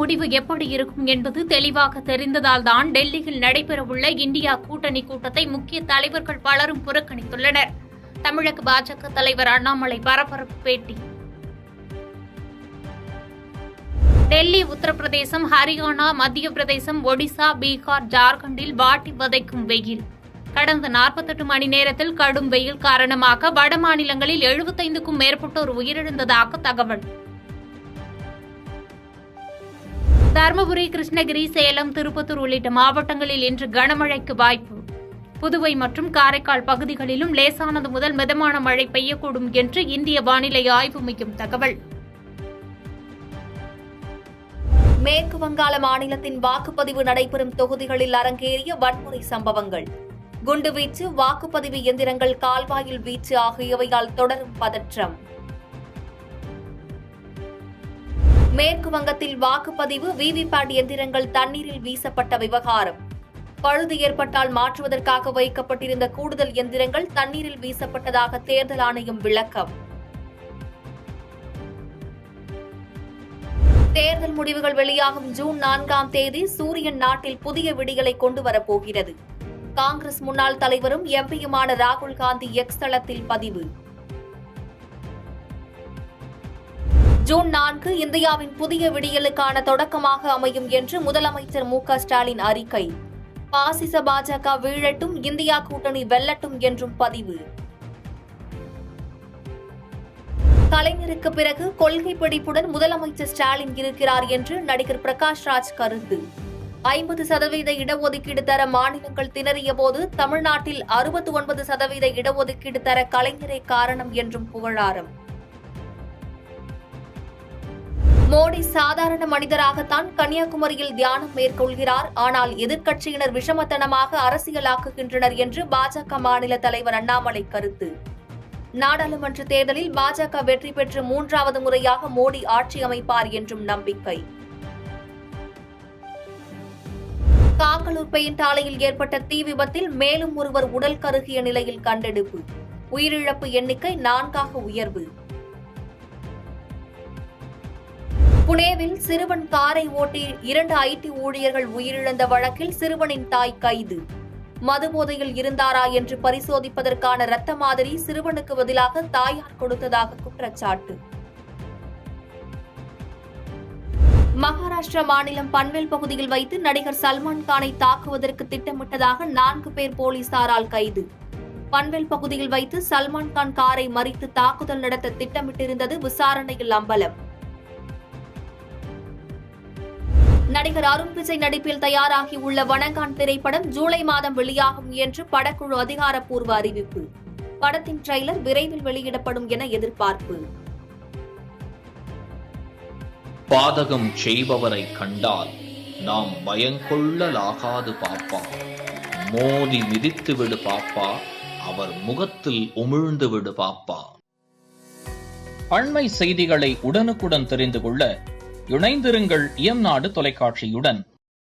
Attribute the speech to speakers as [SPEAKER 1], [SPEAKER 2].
[SPEAKER 1] முடிவு எப்படி இருக்கும் என்பது தெளிவாக தெரிந்ததால்தான் டெல்லியில் நடைபெறவுள்ள இந்தியா கூட்டணி கூட்டத்தை முக்கிய தலைவர்கள் பலரும் புறக்கணித்துள்ளனர். தமிழக பாஜக தலைவர் அண்ணாமலை பரபரப்பு பேட்டி. டெல்லி, உத்தரப்பிரதேசம், ஹரியானா, மத்திய பிரதேசம், ஒடிசா, பீகார், ஜார்க்கண்டில் வாட்டி வதைக்கும் வெயில். கடந்த 48 மணி நேரத்தில் கடும் வெயில் காரணமாக வட மாநிலங்களில் 75க்கும் மேற்பட்டோர் உயிரிழந்ததாக தகவல். தருமபுரி, கிருஷ்ணகிரி, சேலம், திருப்பத்தூர் உள்ளிட்ட மாவட்டங்களில் இன்று கனமழைக்கு வாய்ப்பு. புதுவை மற்றும் காரைக்கால் பகுதிகளிலும் லேசானது முதல் மிதமான மழை பெய்யக்கூடும் என்று இந்திய வானிலை ஆய்வு மையம் தகவல்.
[SPEAKER 2] மேற்கு வங்காள மாநிலத்தின் வாக்குப்பதிவு நடைபெறும் தொகுதிகளில் அரங்கேறிய வன்முறை சம்பவங்கள். குண்டுவீச்சு, வாக்குப்பதிவு இயந்திரங்கள் கால்வாயில் வீச்சு ஆகியவையால் தொடரும் பதற்றம். மேற்கு வங்கத்தில் வாக்குப்பதிவு விவிபேட் எந்திரங்கள் தண்ணீரில் வீசப்பட்ட விவகாரம். பழுது ஏற்பட்டால் மாற்றுவதற்காக வைக்கப்பட்டிருந்த கூடுதல் எந்திரங்கள் தண்ணீரில் வீசப்பட்டதாக தேர்தல் ஆணையம் விளக்கம். தேர்தல் முடிவுகள் வெளியாகும் ஜூன் 4ஆம் தேதி சூரியன் நாட்டில் புதிய விடியலை கொண்டு வரப்போகிறது. காங்கிரஸ் முன்னாள் தலைவரும் எம்பியுமான ராகுல் காந்தி எக்ஸ் தளத்தில் பதிவு. ஜூன் 4 இந்தியாவின் புதிய விடியலுக்கான தொடக்கமாக அமையும் என்று முதலமைச்சர் மு.க.ஸ்டாலின் அறிக்கை. பாசிச பாஜக வீழட்டும், இந்தியா கூட்டணி வெல்லட்டும் என்றும் பதிவு. கலைஞருக்கு பிறகு கொள்கை பிடிப்புடன் முதலமைச்சர் ஸ்டாலின் இருக்கிறார் என்று நடிகர் பிரகாஷ் ராஜ் கருத்து. 50% இடஒதுக்கீடு தர மாநிலங்கள் திணறிய போது தமிழ்நாட்டில் 69% இடஒதுக்கீடு தர கலைஞரே காரணம் என்றும் புகழாரம். மோடி சாதாரண மனிதராகத்தான் கன்னியாகுமரியில் தியானம் மேற்கொள்கிறார். ஆனால் எதிர்க்கட்சியினர் விஷமத்தனமாக அரசியலாக்குகின்றனர் என்று பாஜக மாநில தலைவர் அண்ணாமலை கருத்து. நாடாளுமன்ற தேர்தலில் பாஜக வெற்றி பெற்று 3வது முறையாக மோடி ஆட்சி அமைப்பார் என்றும் நம்பிக்கை. காங்கலூர் பெயிண்ட் ஆலையில் ஏற்பட்ட தீ விபத்தில் மேலும் ஒருவர் உடல் கருகிய நிலையில் கண்டெடுப்பு. உயிரிழப்பு எண்ணிக்கை 4ஆக உயர்வு. புனேவில் சிறுவன் காரை ஓட்டி 2 ஐடி ஊழியர்கள் உயிரிழந்த வழக்கில் சிறுவனின் தாய் கைது. மதுபோதையில் இருந்தாரா என்று பரிசோதிப்பதற்கான இரத்த மாதிரி சிறுவனுக்கு பதிலாக தாயார் கொடுத்ததாக குற்றச்சாட்டு. மகாராஷ்டிரா மாநிலம் பன்வேல் பகுதியில் வைத்து நடிகர் சல்மான் கானை தாக்குவதற்கு திட்டமிட்டதாக 4 பேர் போலீசாரால் கைது. பன்வேல் பகுதியில் வைத்து சல்மான் கான் காரை மறித்து தாக்குதல் நடத்த திட்டமிட்டிருந்தது விசாரணையில் அம்பலம். நடிகர் அருண் விஜய் நடிப்பில் தயாராகியுள்ள வணங்கான் திரைப்படம் ஜூலை மாதம் வெளியாகும் என்று படக்குழு அதிகாரப்பூர்வ அறிவிப்பு. படத்தின் ட்ரெய்லர் விரைவில் வெளியிடப்படும் என எதிர்பார்ப்பு.
[SPEAKER 3] பாதகம் செய்பவரை கண்டால் நாம் பயங்கொள்ளலாகாது பாப்பா. மோதி மிதித்து விடு பாப்பா, அவர் முகத்தில் உமிழ்ந்து விடு பாப்பா. அண்மை செய்திகளை உடனுக்குடன் தெரிந்து கொள்ள இணைந்திருங்கள் இயம்நாடு தொலைக்காட்சியுடன்.